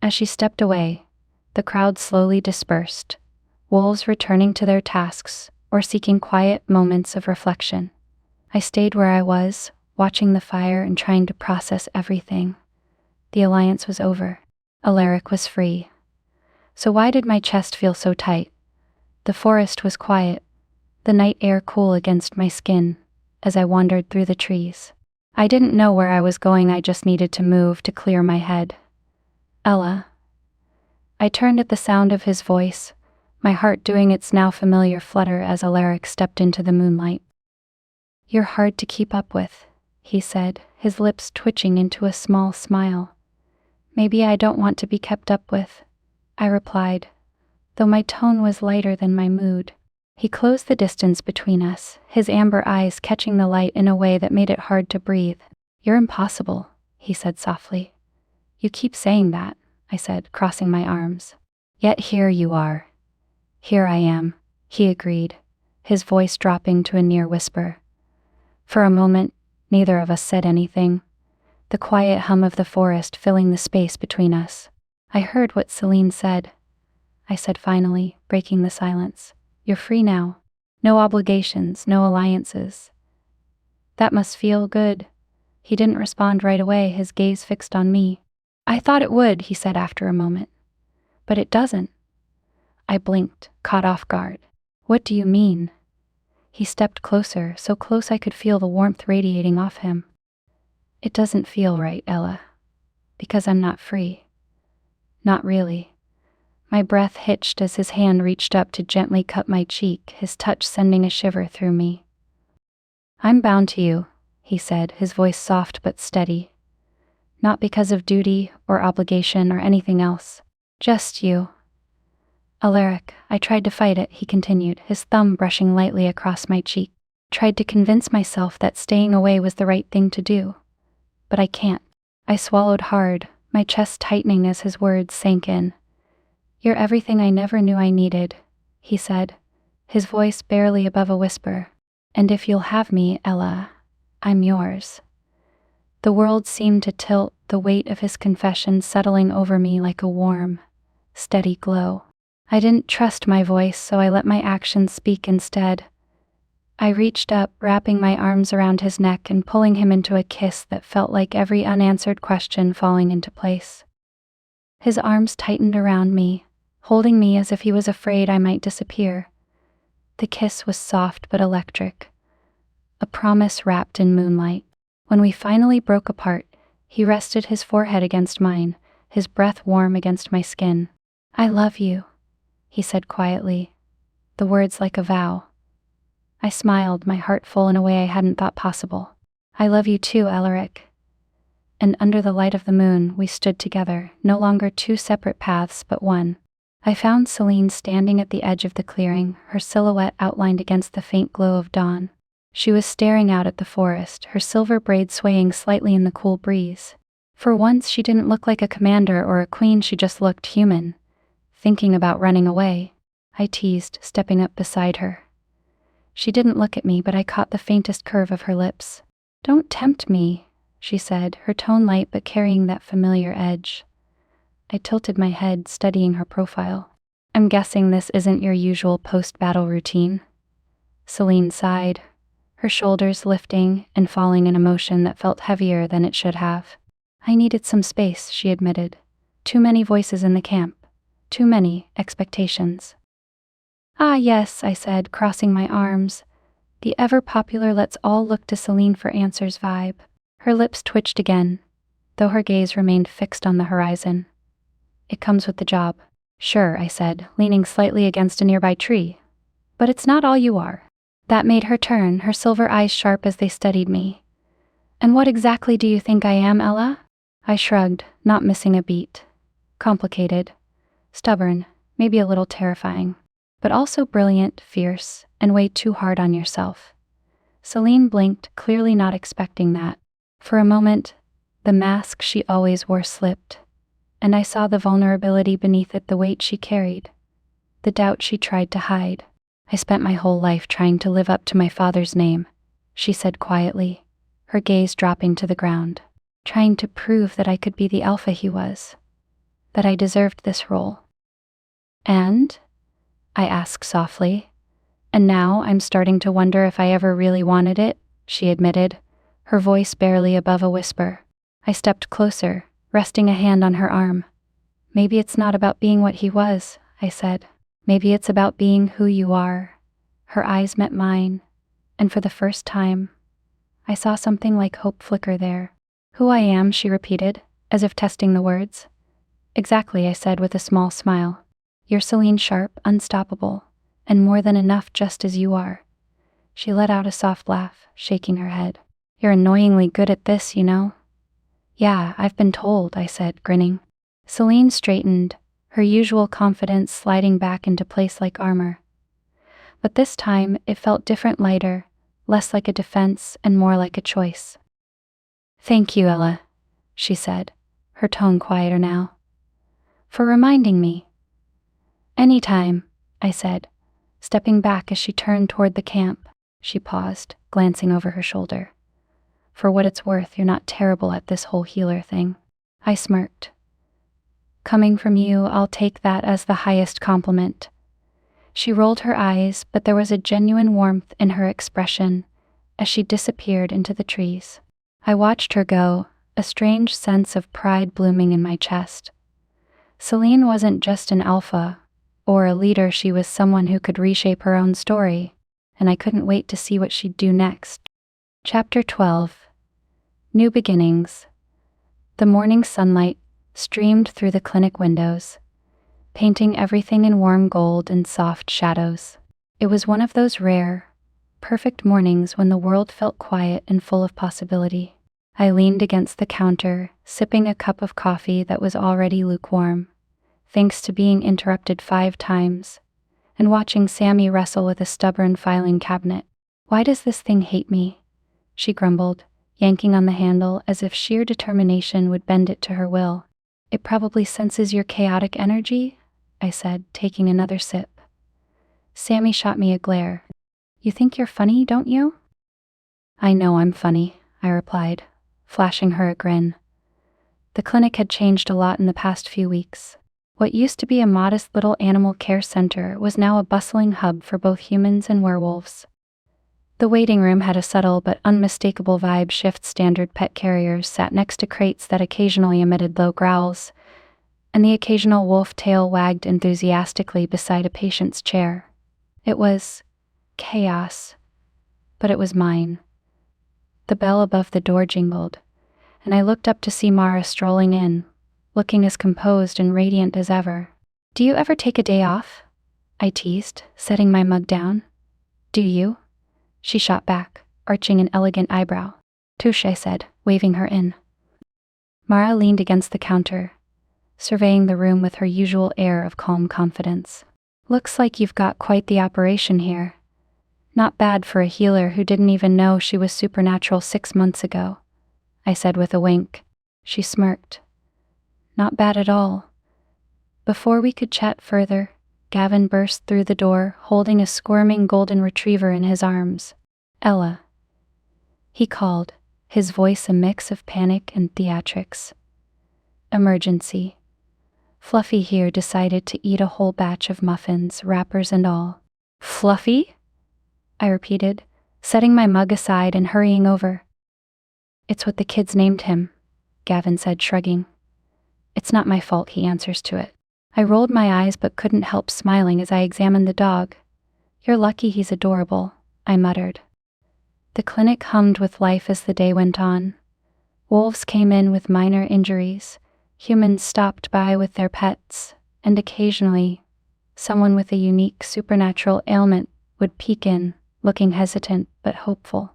As she stepped away, the crowd slowly dispersed, wolves returning to their tasks or seeking quiet moments of reflection. I stayed where I was, watching the fire and trying to process everything. The alliance was over. Alaric was free. So why did my chest feel so tight? The forest was quiet, the night air cool against my skin as I wandered through the trees. I didn't know where I was going, I just needed to move to clear my head. "Ella." I turned at the sound of his voice, my heart doing its now familiar flutter as Alaric stepped into the moonlight. "You're hard to keep up with," he said, his lips twitching into a small smile. "Maybe I don't want to be kept up with," I replied, though my tone was lighter than my mood. He closed the distance between us, his amber eyes catching the light in a way that made it hard to breathe. "You're impossible," he said softly. "You keep saying that," I said, crossing my arms. "Yet here you are." "Here I am," he agreed, his voice dropping to a near whisper. For a moment, neither of us said anything, the quiet hum of the forest filling the space between us. "I heard what Celine said," I said finally, breaking the silence. "You're free now. No obligations, no alliances." "That must feel good." He didn't respond right away, his gaze fixed on me. "I thought it would," he said after a moment. "But it doesn't." I blinked, caught off guard. "What do you mean?" He stepped closer, so close I could feel the warmth radiating off him. "It doesn't feel right, Ella. Because I'm not free." "Not really." My breath hitched as his hand reached up to gently cup my cheek, his touch sending a shiver through me. "I'm bound to you," he said, his voice soft but steady. "Not because of duty or obligation or anything else. Just you." "Alaric, I tried to fight it," he continued, his thumb brushing lightly across my cheek. "Tried to convince myself that staying away was the right thing to do. But I can't." I swallowed hard, my chest tightening as his words sank in. "You're everything I never knew I needed," he said, his voice barely above a whisper. "And if you'll have me, Ella, I'm yours." The world seemed to tilt, the weight of his confession settling over me like a warm, steady glow. I didn't trust my voice, so I let my actions speak instead. I reached up, wrapping my arms around his neck and pulling him into a kiss that felt like every unanswered question falling into place. His arms tightened around me, holding me as if he was afraid I might disappear. The kiss was soft but electric, a promise wrapped in moonlight. When we finally broke apart, he rested his forehead against mine, his breath warm against my skin. "I love you," he said quietly, the words like a vow. I smiled, my heart full in a way I hadn't thought possible. "I love you too, Alaric." And under the light of the moon, we stood together, no longer two separate paths but one. I found Celine standing at the edge of the clearing, her silhouette outlined against the faint glow of dawn. She was staring out at the forest, her silver braids swaying slightly in the cool breeze. For once, she didn't look like a commander or a queen, she just looked human. "Thinking about running away?" I teased, stepping up beside her. She didn't look at me, but I caught the faintest curve of her lips. "Don't tempt me," she said, her tone light but carrying that familiar edge. I tilted my head, studying her profile. "I'm guessing this isn't your usual post-battle routine?" Celine sighed, her shoulders lifting and falling in a motion that felt heavier than it should have. I needed some space, she admitted. Too many voices in the camp. Too many expectations. Ah, yes, I said, crossing my arms. The ever-popular let's all look to Celine for answers vibe. Her lips twitched again, though her gaze remained fixed on the horizon. It comes with the job. Sure, I said, leaning slightly against a nearby tree. But it's not all you are. That made her turn, her silver eyes sharp as they studied me. And what exactly do you think I am, Ella? I shrugged, not missing a beat. Complicated. Stubborn, maybe a little terrifying. But also brilliant, fierce, and way too hard on yourself. Celine blinked, clearly not expecting that. For a moment, the mask she always wore slipped, and I saw the vulnerability beneath it, the weight she carried, the doubt she tried to hide. I spent my whole life trying to live up to my father's name, she said quietly, her gaze dropping to the ground. Trying to prove that I could be the alpha he was, that I deserved this role. And? I asked softly. And now I'm starting to wonder if I ever really wanted it, she admitted, her voice barely above a whisper. I stepped closer, resting a hand on her arm. Maybe it's not about being what he was, I said. Maybe it's about being who you are. Her eyes met mine, and for the first time, I saw something like hope flicker there. Who I am, she repeated, as if testing the words. Exactly, I said with a small smile. You're Celine Sharp, unstoppable, and more than enough just as you are. She let out a soft laugh, shaking her head. You're annoyingly good at this, you know? Yeah, I've been told, I said, grinning. Celine straightened, her usual confidence sliding back into place like armor. But this time, it felt different, lighter, less like a defense and more like a choice. Thank you, Ella, she said, her tone quieter now. For reminding me. Anytime, I said, stepping back as she turned toward the camp. She paused, glancing over her shoulder. For what it's worth, you're not terrible at this whole healer thing. I smirked. Coming from you, I'll take that as the highest compliment. She rolled her eyes, but there was a genuine warmth in her expression as she disappeared into the trees. I watched her go, a strange sense of pride blooming in my chest. Celine wasn't just an alpha or a leader, she was someone who could reshape her own story, and I couldn't wait to see what she'd do next. Chapter 12. New Beginnings. The morning sunlight streamed through the clinic windows, painting everything in warm gold and soft shadows. It was one of those rare, perfect mornings when the world felt quiet and full of possibility. I leaned against the counter, sipping a cup of coffee that was already lukewarm, thanks to being interrupted 5 times, and watching Sammy wrestle with a stubborn filing cabinet. Why does this thing hate me? She grumbled, yanking on the handle as if sheer determination would bend it to her will. It probably senses your chaotic energy, I said, taking another sip. Sammy shot me a glare. You think you're funny, don't you? I know I'm funny, I replied, flashing her a grin. The clinic had changed a lot in the past few weeks. What used to be a modest little animal care center was now a bustling hub for both humans and werewolves. The waiting room had a subtle but unmistakable vibe shift. Standard pet carriers sat next to crates that occasionally emitted low growls, and the occasional wolf tail wagged enthusiastically beside a patient's chair. It was chaos, but it was mine. The bell above the door jingled, and I looked up to see Mara strolling in, looking as composed and radiant as ever. Do you ever take a day off? I teased, setting my mug down. Do you? She shot back, arching an elegant eyebrow. Touche, I said, waving her in. Mara leaned against the counter, surveying the room with her usual air of calm confidence. Looks like you've got quite the operation here. Not bad for a healer who didn't even know she was supernatural 6 months ago, I said with a wink. She smirked. Not bad at all. Before we could chat further, Gavin burst through the door, holding a squirming golden retriever in his arms. Ella, he called, his voice a mix of panic and theatrics. Emergency. Fluffy here decided to eat a whole batch of muffins, wrappers and all. Fluffy? I repeated, setting my mug aside and hurrying over. It's what the kids named him, Gavin said, shrugging. It's not my fault, he answers to it. I rolled my eyes but couldn't help smiling as I examined the dog. You're lucky he's adorable, I muttered. The clinic hummed with life as the day went on. Wolves came in with minor injuries, humans stopped by with their pets, and occasionally, someone with a unique supernatural ailment would peek in, looking hesitant but hopeful.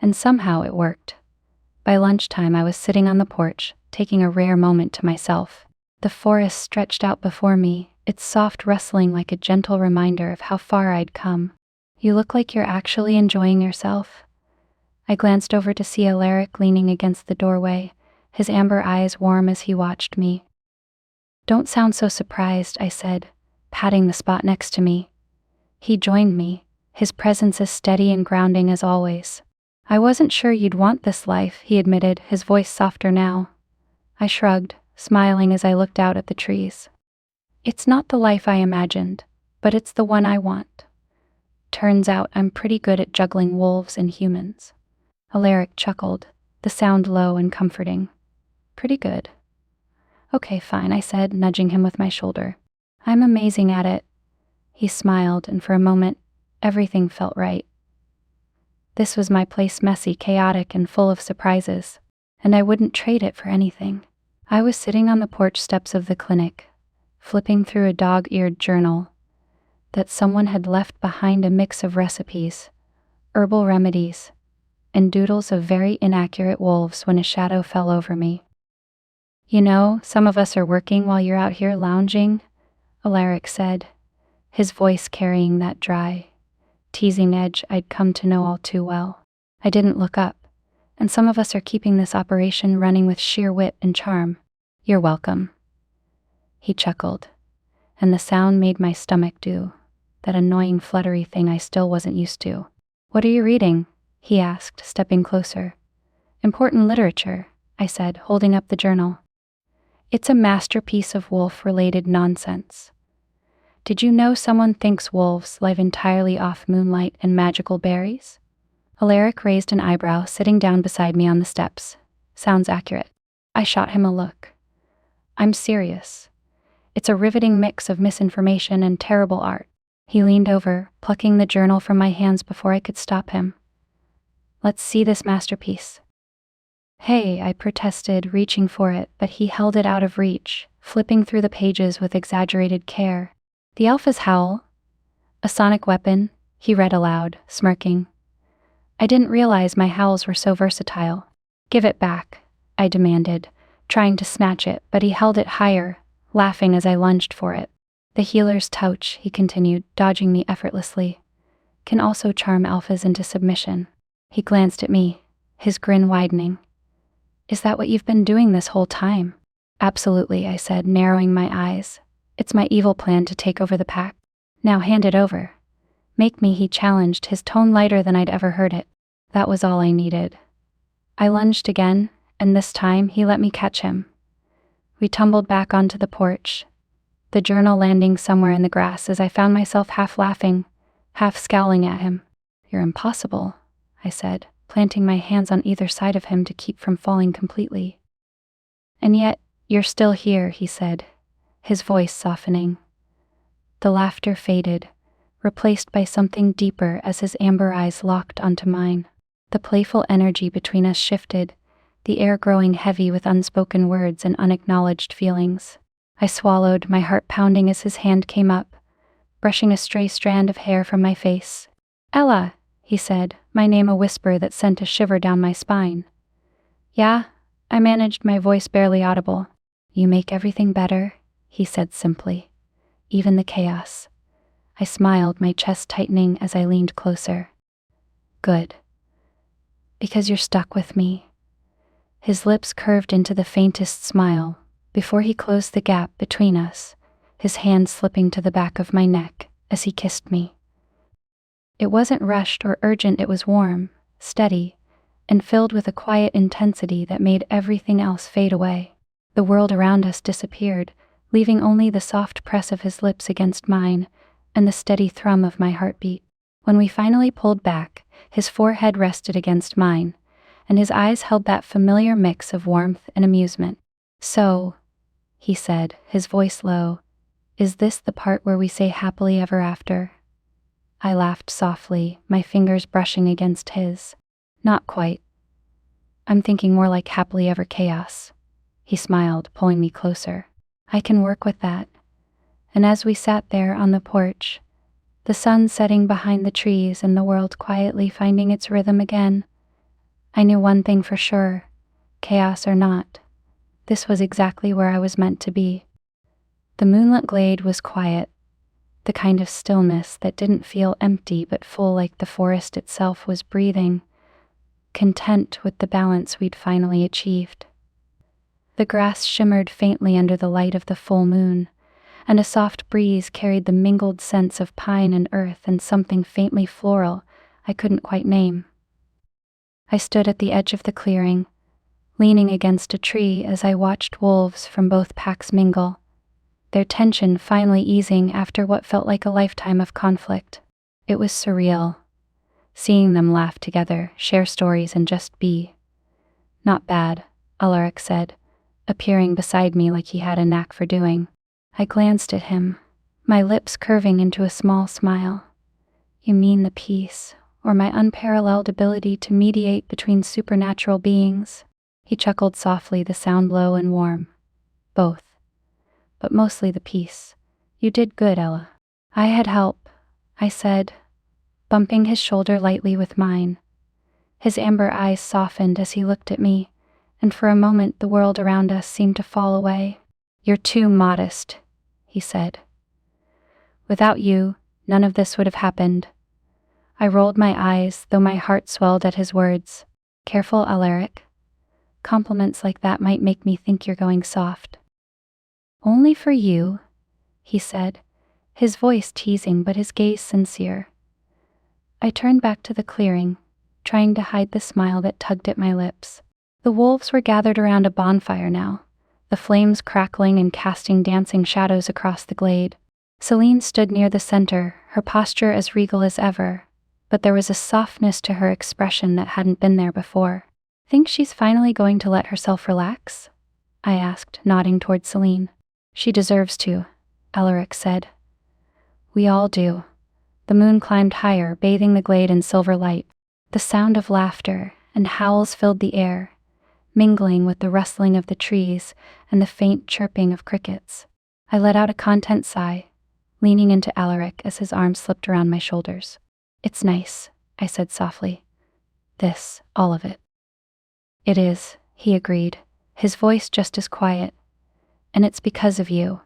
And somehow it worked. By lunchtime I was sitting on the porch, taking a rare moment to myself. The forest stretched out before me, its soft rustling like a gentle reminder of how far I'd come. You look like you're actually enjoying yourself. I glanced over to see Alaric leaning against the doorway, his amber eyes warm as he watched me. Don't sound so surprised, I said, patting the spot next to me. He joined me, his presence as steady and grounding as always. I wasn't sure you'd want this life, he admitted, his voice softer now. I shrugged, smiling as I looked out at the trees. It's not the life I imagined, but it's the one I want. Turns out I'm pretty good at juggling wolves and humans. Alaric chuckled, the sound low and comforting. Pretty good. Okay, fine, I said, nudging him with my shoulder. I'm amazing at it. He smiled, and for a moment, everything felt right. This was my place, messy, chaotic, and full of surprises, and I wouldn't trade it for anything. I was sitting on the porch steps of the clinic, flipping through a dog-eared journal that someone had left behind, a mix of recipes, herbal remedies, and doodles of very inaccurate wolves when a shadow fell over me. You know, some of us are working while you're out here lounging, Alaric said, his voice carrying that dry, teasing edge I'd come to know all too well. I didn't look up, and some of us are keeping this operation running with sheer wit and charm. You're welcome. He chuckled, and the sound made my stomach do, that annoying fluttery thing I still wasn't used to. What are you reading? He asked, stepping closer. Important literature, I said, holding up the journal. It's a masterpiece of wolf-related nonsense. Did you know someone thinks wolves live entirely off moonlight and magical berries? Alaric raised an eyebrow, sitting down beside me on the steps. Sounds accurate. I shot him a look. I'm serious. It's a riveting mix of misinformation and terrible art. He leaned over, plucking the journal from my hands before I could stop him. Let's see this masterpiece. Hey, I protested, reaching for it, but he held it out of reach, flipping through the pages with exaggerated care. The Alpha's Howl? A sonic weapon, he read aloud, smirking. I didn't realize my howls were so versatile. Give it back, I demanded, trying to snatch it, but he held it higher, laughing as I lunged for it. The healer's touch, he continued, dodging me effortlessly, can also charm alphas into submission. He glanced at me, his grin widening. Is that what you've been doing this whole time? Absolutely, I said, narrowing my eyes. It's my evil plan to take over the pack. Now hand it over. Make me, he challenged, his tone lighter than I'd ever heard it. That was all I needed. I lunged again, and this time he let me catch him. We tumbled back onto the porch, the journal landing somewhere in the grass as I found myself half laughing, half scowling at him. You're impossible, I said, planting my hands on either side of him to keep from falling completely. And yet, you're still here, he said, his voice softening. The laughter faded, replaced by something deeper as his amber eyes locked onto mine. The playful energy between us shifted, the air growing heavy with unspoken words and unacknowledged feelings. I swallowed, my heart pounding as his hand came up, brushing a stray strand of hair from my face. Ella, he said, my name a whisper that sent a shiver down my spine. Yeah, I managed, my voice barely audible. You make everything better, he said simply. Even the chaos. I smiled, my chest tightening as I leaned closer. Good. Because you're stuck with me. His lips curved into the faintest smile before he closed the gap between us, his hand slipping to the back of my neck as he kissed me. It wasn't rushed or urgent, it was warm, steady, and filled with a quiet intensity that made everything else fade away. The world around us disappeared, leaving only the soft press of his lips against mine and the steady thrum of my heartbeat. When we finally pulled back, his forehead rested against mine, and his eyes held that familiar mix of warmth and amusement. "So," he said, his voice low, "is this the part where we say happily ever after?" I laughed softly, my fingers brushing against his. "Not quite. I'm thinking more like happily ever chaos." He smiled, pulling me closer. "I can work with that." And as we sat there on the porch, the sun setting behind the trees and the world quietly finding its rhythm again, I knew one thing for sure, chaos or not, this was exactly where I was meant to be. The moonlit glade was quiet, the kind of stillness that didn't feel empty but full, like the forest itself was breathing, content with the balance we'd finally achieved. The grass shimmered faintly under the light of the full moon, and a soft breeze carried the mingled scents of pine and earth and something faintly floral I couldn't quite name. I stood at the edge of the clearing, leaning against a tree as I watched wolves from both packs mingle, their tension finally easing after what felt like a lifetime of conflict. It was surreal, seeing them laugh together, share stories, and just be. "Not bad," Alaric said, appearing beside me like he had a knack for doing. I glanced at him, my lips curving into a small smile. "You mean the peace, or my unparalleled ability to mediate between supernatural beings?" He chuckled softly, the sound low and warm. "Both. But mostly the peace. You did good, Ella." "I had help," I said, bumping his shoulder lightly with mine. His amber eyes softened as he looked at me, and for a moment the world around us seemed to fall away. "You're too modest," he said. "Without you, none of this would have happened." I rolled my eyes, though my heart swelled at his words. "Careful, Alaric. Compliments like that might make me think you're going soft." "Only for you," he said, his voice teasing but his gaze sincere. I turned back to the clearing, trying to hide the smile that tugged at my lips. The wolves were gathered around a bonfire now, the flames crackling and casting dancing shadows across the glade. Celine stood near the center, her posture as regal as ever, but there was a softness to her expression that hadn't been there before. "Think she's finally going to let herself relax?" I asked, nodding toward Celine. "She deserves to," Alaric said. "We all do." The moon climbed higher, bathing the glade in silver light. The sound of laughter and howls filled the air, mingling with the rustling of the trees and the faint chirping of crickets. I let out a content sigh, leaning into Alaric as his arm slipped around my shoulders. "It's nice," I said softly. "This, all of it." "It is," he agreed, his voice just as quiet. "And it's because of you."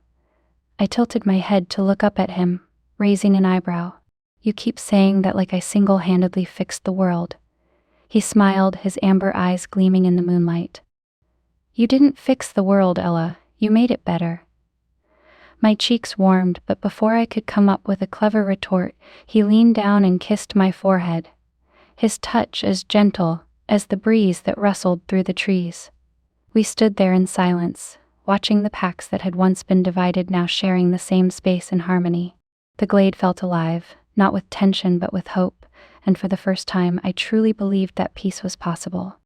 I tilted my head to look up at him, raising an eyebrow. "You keep saying that like I single-handedly fixed the world." He smiled, his amber eyes gleaming in the moonlight. "You didn't fix the world, Ella. You made it better." My cheeks warmed, but before I could come up with a clever retort, he leaned down and kissed my forehead, his touch as gentle as the breeze that rustled through the trees. We stood there in silence, watching the packs that had once been divided now sharing the same space in harmony. The glade felt alive, not with tension but with hope, and for the first time I truly believed that peace was possible.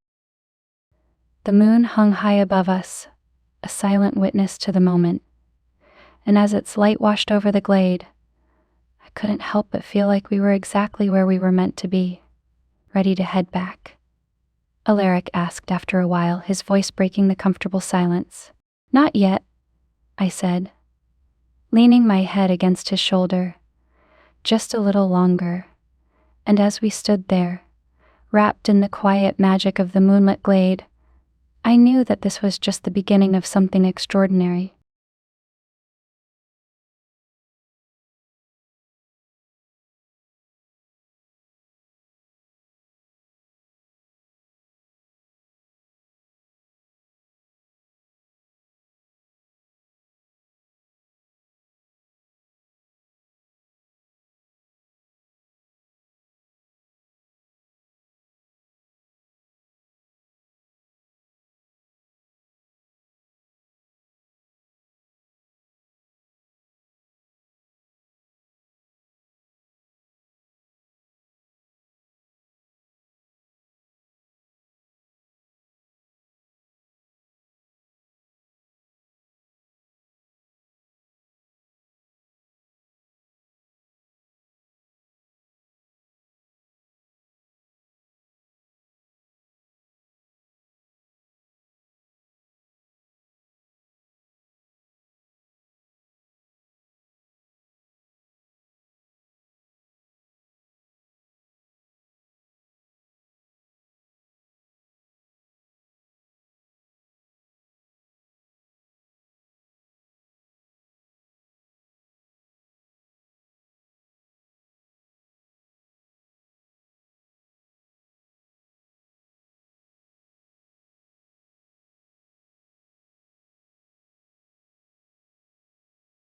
The moon hung high above us, a silent witness to the moment, and as its light washed over the glade, I couldn't help but feel like we were exactly where we were meant to be, ready to head back. Alaric asked after a while, his voice breaking the comfortable silence. "Not yet," I said, leaning my head against his shoulder. "Just a little longer." And as we stood there, wrapped in the quiet magic of the moonlit glade, I knew that this was just the beginning of something extraordinary.